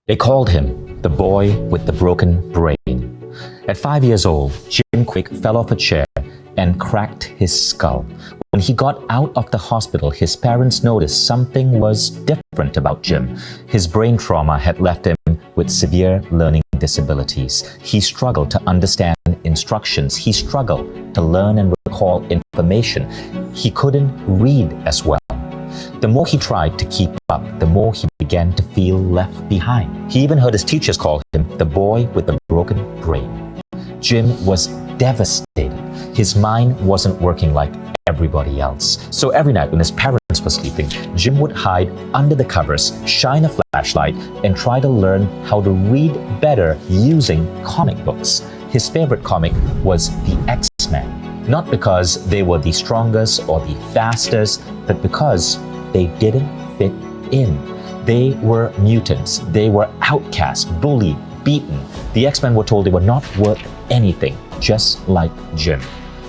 They called him the boy with the broken brain. At 5 years old, Jim Quick fell off a chair and cracked his skull. When he got out of the hospital, his parents noticed something was different about Jim. His brain trauma had left him with severe learning disabilities. He struggled to understand instructions. He struggled to learn and recall information. He couldn't read as well. The more he tried to keep up, the more he began to feel left behind. He even heard his teachers call him the boy with the broken brain. Jim was devastated. His mind wasn't working like everybody else. So every night when his parents were sleeping, Jim would hide under the covers, shine a flashlight, and try to learn how to read better using comic books. His favorite comic was the X-Men, not because they were the strongest or the fastest, but because they didn't fit in. They were mutants. They were outcast, bullied, beaten. The X-Men were told they were not worth anything, just like Jim.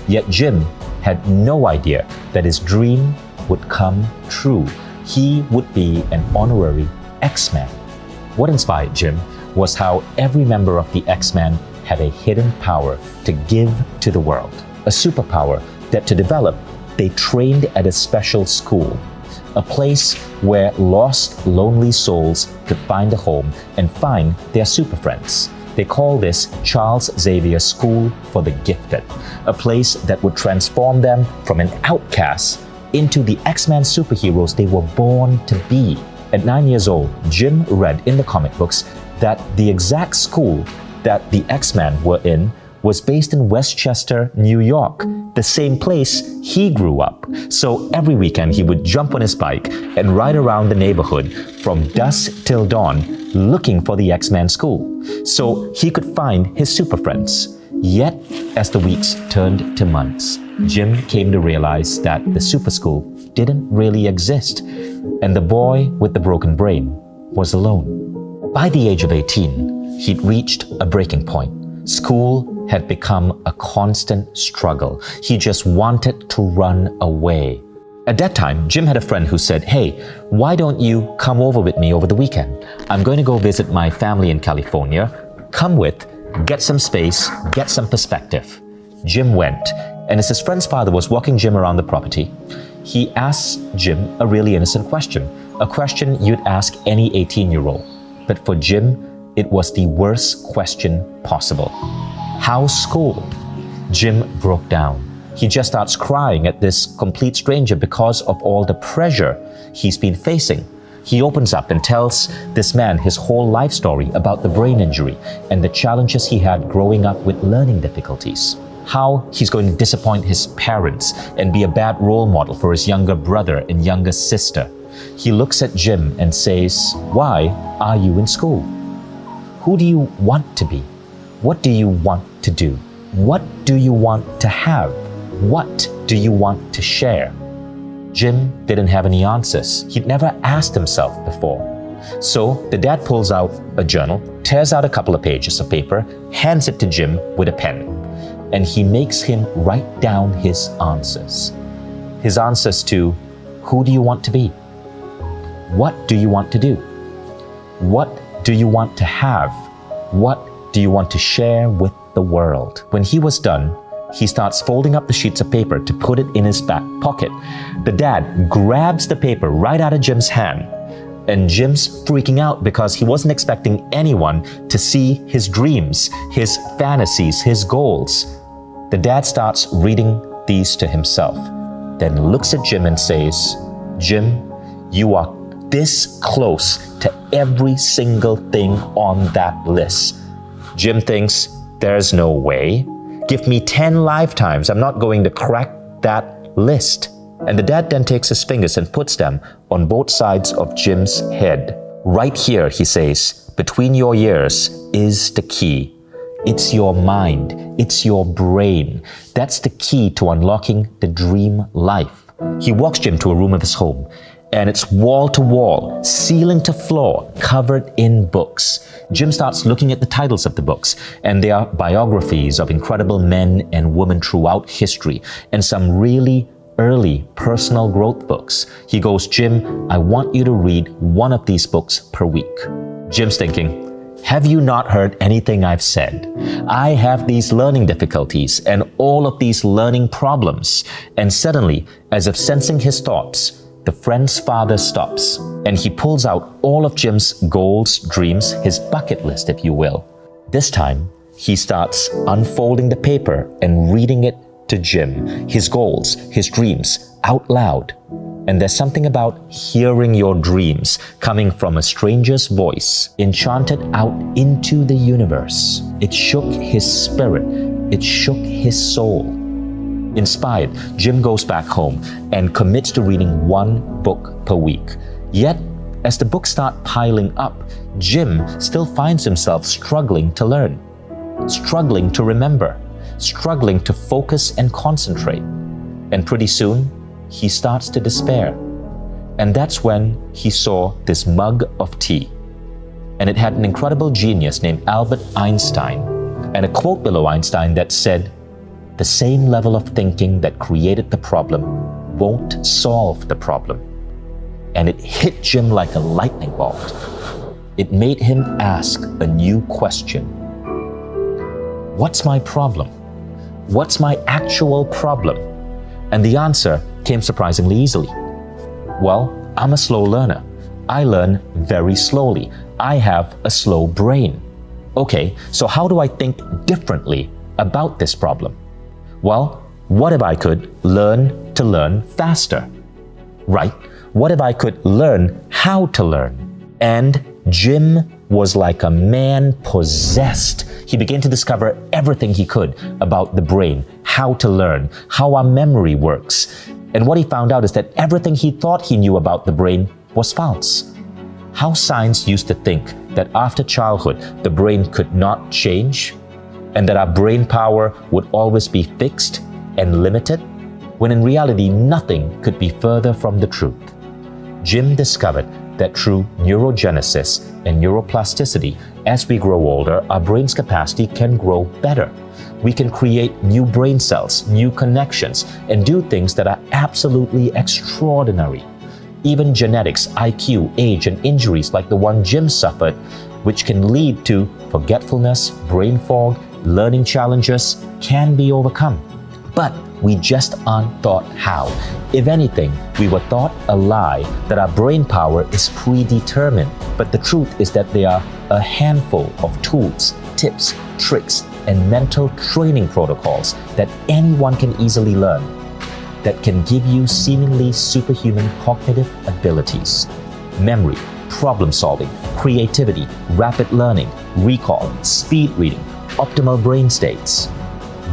Yet Jim had no idea that his dream would come true. He would be an honorary X-Man. What inspired Jim was how every member of the X-Men had a hidden power to give to the world, a superpower that to develop, they trained at a special school, a place where lost, lonely souls could find a home and find their super friends. They call this Charles Xavier School for the Gifted, a place that would transform them from an outcast into the X-Men superheroes they were born to be. At 9 years old, Jim read in the comic books that the exact school that the X-Men were in was based in Westchester, New York, the same place he grew up. So every weekend he would jump on his bike and ride around the neighborhood from dusk till dawn looking for the X-Men school so he could find his super friends. Yet, as the weeks turned to months, Jim came to realize that the super school didn't really exist, and the boy with the broken brain was alone. By the age of 18, he'd reached a breaking point. School had become a constant struggle. He just wanted to run away. At that time, Jim had a friend who said, "Hey, why don't you come over with me over the weekend? I'm going to go visit my family in California. Come with, get some space, get some perspective." Jim went, and as his friend's father was walking Jim around the property, he asked Jim a really innocent question, a question you'd ask any 18-year-old. But for Jim, it was the worst question possible. How's school? Jim broke down. He just starts crying at this complete stranger because of all the pressure he's been facing. He opens up and tells this man his whole life story about the brain injury and the challenges he had growing up with learning difficulties. How he's going to disappoint his parents and be a bad role model for his younger brother and younger sister. He looks at Jim and says, "Why are you in school? Who do you want to be? What do you want to do? What do you want to have? What do you want to share?" Jim didn't have any answers. He'd never asked himself before. So the dad pulls out a journal, tears out a couple of pages of paper, hands it to Jim with a pen, and he makes him write down his answers. His answers to who do you want to be? What do you want to do? What do you want to have? What do you want to share with the world? When he was done, he starts folding up the sheets of paper to put it in his back pocket. The dad grabs the paper right out of Jim's hand, and Jim's freaking out because he wasn't expecting anyone to see his dreams, his fantasies, his goals. The dad starts reading these to himself, then looks at Jim and says, "Jim, you are this close to every single thing on that list." Jim thinks, there's no way. Give me 10 lifetimes. I'm not going to crack that list. And the dad then takes his fingers and puts them on both sides of Jim's head. Right here, he says, between your ears is the key. It's your mind. It's your brain. That's the key to unlocking the dream life. He walks Jim to a room of his home, and it's wall to wall, ceiling to floor, covered in books. Jim starts looking at the titles of the books, and they are biographies of incredible men and women throughout history, and some really early personal growth books. He goes, "Jim, I want you to read one of these books per week." Jim's thinking, have you not heard anything I've said? I have these learning difficulties and all of these learning problems. And suddenly, as if sensing his thoughts, the friend's father stops and he pulls out all of Jim's goals, dreams, his bucket list, if you will. This time, he starts unfolding the paper and reading it to Jim, his goals, his dreams, out loud. And there's something about hearing your dreams coming from a stranger's voice, enchanted out into the universe. It shook his spirit. It shook his soul. Inspired, Jim goes back home and commits to reading one book per week. Yet, as the books start piling up, Jim still finds himself struggling to learn, struggling to remember, struggling to focus and concentrate. And pretty soon, he starts to despair. And that's when he saw this mug of tea. And it had an incredible genius named Albert Einstein, and a quote below Einstein that said, "The same level of thinking that created the problem won't solve the problem." And it hit Jim like a lightning bolt. It made him ask a new question. What's my problem? What's my actual problem? And the answer came surprisingly easily. Well, I'm a slow learner. I learn very slowly. I have a slow brain. Okay, so how do I think differently about this problem? Well, what if I could learn to learn faster? Right? What if I could learn how to learn? And Jim was like a man possessed. He began to discover everything he could about the brain, how to learn, how our memory works. And what he found out is that everything he thought he knew about the brain was false. How science used to think that after childhood, the brain could not change, and that our brain power would always be fixed and limited, when in reality, nothing could be further from the truth. Jim discovered that through neurogenesis and neuroplasticity, as we grow older, our brain's capacity can grow better. We can create new brain cells, new connections, and do things that are absolutely extraordinary. Even genetics, IQ, age, and injuries like the one Jim suffered, which can lead to forgetfulness, brain fog, learning challenges, can be overcome. But we just aren't taught how. If anything, we were taught a lie that our brain power is predetermined. But the truth is that there are a handful of tools, tips, tricks, and mental training protocols that anyone can easily learn that can give you seemingly superhuman cognitive abilities. Memory, problem solving, creativity, rapid learning, recall, speed reading, optimal brain states.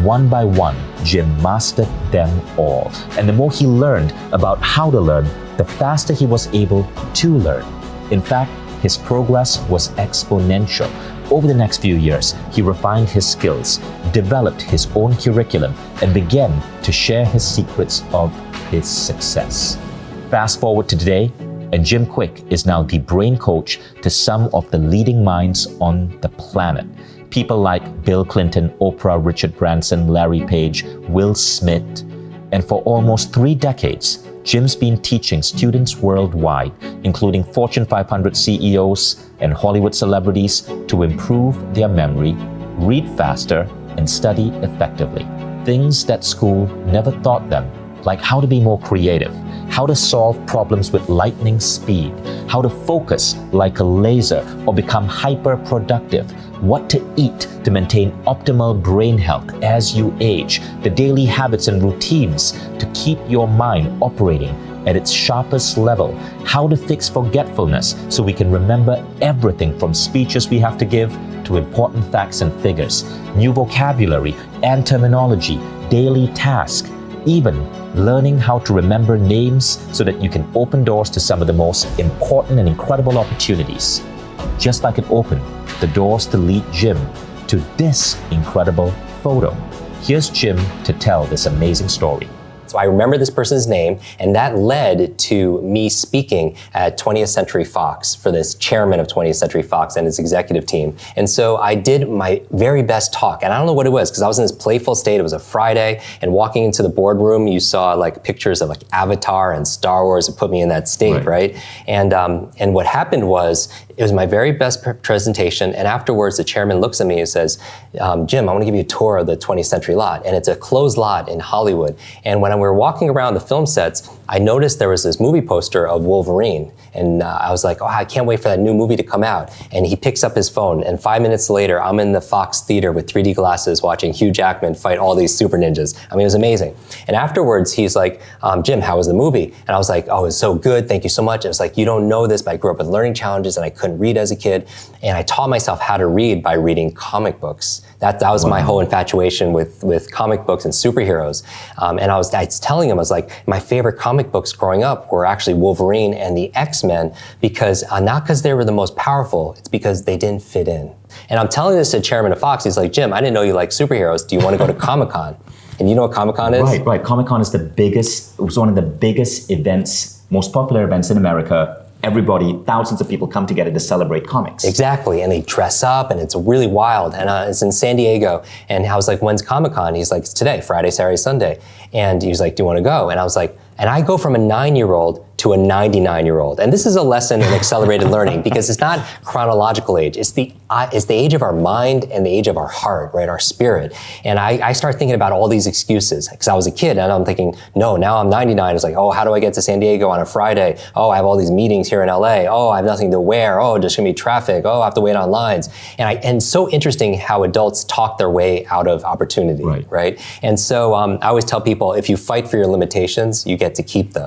One by one, Jim mastered them all. And the more he learned about how to learn, the faster he was able to learn. In fact, his progress was exponential. Over the next few years, he refined his skills, developed his own curriculum, and began to share his secrets of his success. Fast forward to today, and Jim Kwik is now the brain coach to some of the leading minds on the planet. People like Bill Clinton, Oprah, Richard Branson, Larry Page, Will Smith. And for almost 3 decades, Jim's been teaching students worldwide, including Fortune 500 CEOs and Hollywood celebrities, to improve their memory, read faster, and study effectively. Things that school never taught them, like how to be more creative, how to solve problems with lightning speed, how to focus like a laser or become hyper-productive, what to eat to maintain optimal brain health as you age, the daily habits and routines to keep your mind operating at its sharpest level, how to fix forgetfulness so we can remember everything from speeches we have to give to important facts and figures, new vocabulary and terminology, daily tasks, even learning how to remember names so that you can open doors to some of the most important and incredible opportunities. Just like it opened the doors to lead Jim to this incredible photo. Here's Jim to tell this amazing story. So I remember this person's name, and that led to me speaking at 20th Century Fox for this chairman of 20th Century Fox and his executive team. And so I did my very best talk, and I don't know what it was, because I was in this playful state. It was a Friday, and walking into the boardroom, you saw like pictures of like Avatar and Star Wars. It put me in that state, right? And what happened was, It was my very best presentation, and afterwards the chairman looks at me and says, Jim, I want to give you a tour of the 20th Century Lot, and it's a closed lot in Hollywood. And when we were walking around the film sets, I noticed there was this movie poster of Wolverine, and I was like, oh, I can't wait for that new movie to come out. And he picks up his phone, and 5 minutes later, I'm in the Fox Theater with 3D glasses watching Hugh Jackman fight all these super ninjas. I mean, it was amazing. And afterwards, he's like, Jim, how was the movie? And I was like, oh, it was so good, thank you so much. It was like, you don't know this, but I grew up with learning challenges and I couldn't read as a kid. And I taught myself how to read by reading comic books. That was my whole infatuation with comic books and superheroes. And I was telling him, I was like, my favorite comic books growing up were actually Wolverine and the X-Men, because not because they were the most powerful, it's because they didn't fit in. And I'm telling this to the chairman of Fox, he's like, Jim, I didn't know you like superheroes. Do you want to go to Comic-Con? And you know what Comic-Con is? Right. Comic-Con is it was one of the biggest events, most popular events in America. Everybody, thousands of people come together to celebrate comics. Exactly, and they dress up, and it's really wild. And it's in San Diego. And I was like, when's Comic-Con? He's like, it's today, Friday, Saturday, Sunday. And he was like, do you want to go? And I was like, and I go from a 9-year-old to a 99-year-old. And this is a lesson in accelerated learning, because it's not chronological age. It's the age of our mind and the age of our heart, right? Our spirit. And I start thinking about all these excuses, because I was a kid and I'm thinking, no, now I'm 99. It's like, oh, how do I get to San Diego on a Friday? Oh, I have all these meetings here in LA. Oh, I have nothing to wear. Oh, there's gonna be traffic. Oh, I have to wait on lines. And so interesting how adults talk their way out of opportunity, right? And so I always tell people, if you fight for your limitations, you get to keep them.